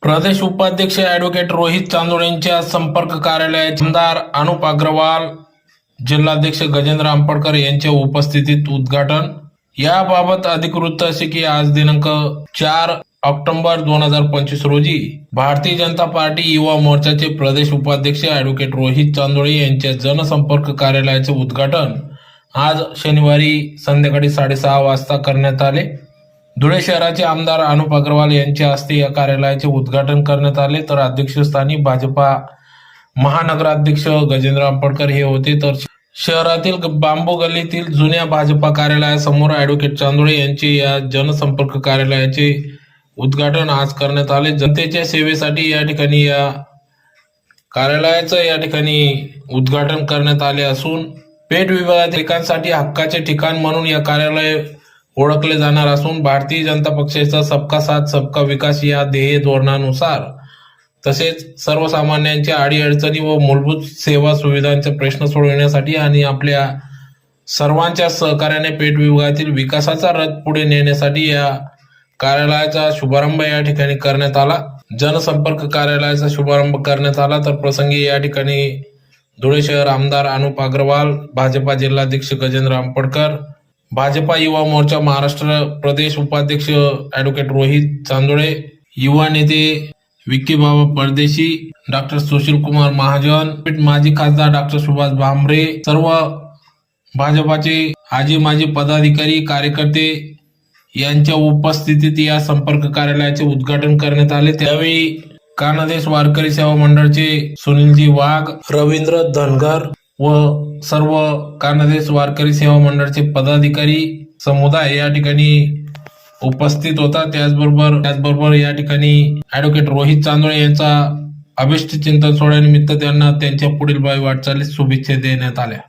प्रदेश उपाध्यक्ष ॲडव्होकेट रोहित चांदोडेंच्या संपर्क कार्यालयाचे आमदार अनुप अग्रवाल, जिल्हाध्यक्ष गजेंद्र आंबटकर यांच्या उपस्थितीत उद्घाटन। याबाबत अधिकृत असे की आज दिनांक 4 ऑक्टोबर 2025 रोजी भारतीय जनता पार्टी युवा मोर्चाचे प्रदेश उपाध्यक्ष ॲडव्होकेट रोहित चांदोडे यांच्या जनसंपर्क कार्यालयाचे उद्घाटन आज शनिवारी संध्याकाळी 6:30 वाजता करण्यात आले। धुळे शहराचे आमदार अनुप अग्रवाल यांच्या हस्ते या कार्यालयाचे उद्घाटन करण्यात आले, तर अध्यक्षस्थानी भाजपा महानगराध्यक्ष गजेंद्र आंबटकर हे होते। तर शहरातील बांबू गल्लीतील जुन्या भाजपा कार्यालयासमोर ॲडव्होकेट चांदोडे यांचे या जनसंपर्क कार्यालयाचे उद्घाटन आज करण्यात आले। जनतेच्या सेवेसाठी या ठिकाणी या कार्यालयाचं या ठिकाणी उद्घाटन करण्यात आले असून पेठ विभागातील हक्काचे ठिकाण म्हणून या कार्यालय ओळखले जाणार असून भारतीय जनता पक्षाचा सबका साथ सबका विकास या ध्येय धोरणानुसार तसेच सर्वसामान्यांच्या अडीअडचणी व मूलभूत सेवा सुविधांचे प्रश्न सोडवण्यासाठी आणि आपल्या सर्वांच्या सहकार्याने पेठ विभागातील विकासाचा रथ पुढे नेण्यासाठी या कार्यालयाचा शुभारंभ या ठिकाणी करण्यात आला। जनसंपर्क कार्यालयाचा शुभारंभ करण्यात आला, तर प्रसंगी या ठिकाणी धुळे शहर आमदार अनुप अग्रवाल, भाजपा जिल्हाध्यक्ष गजेंद्र आंबटकर, भाजपा युवा मोर्चा महाराष्ट्र प्रदेश उपाध्यक्ष ॲडव्होकेट रोहित चांदोडे, युवा नेते विक्की बाबा परदेशी, डॉक्टर सुशील कुमार महाजन, माजी खासदार डॉक्टर सुभाष भामरे, सर्व भाजपाचे आजी माजी पदाधिकारी कार्यकर्ते यांच्या उपस्थितीत या संपर्क कार्यालयाचे उद्घाटन करण्यात आले। त्यावेळी कानादेश वारकरी सेवा मंडळचे सुनीलजी वाघ, रवींद्र धनगर व सर्व कानादेश वारकरी सेवा मंडळचे पदाधिकारी समुदाय या ठिकाणी उपस्थित होता। त्याचबरोबर या ठिकाणी ॲडव्होकेट रोहित चांदोडे यांचा अभिष्ट चिंतन सोहळ्यानिमित्त त्यांना त्यांच्या पुढील वाटचालीस शुभेच्छा देण्यात आल्या।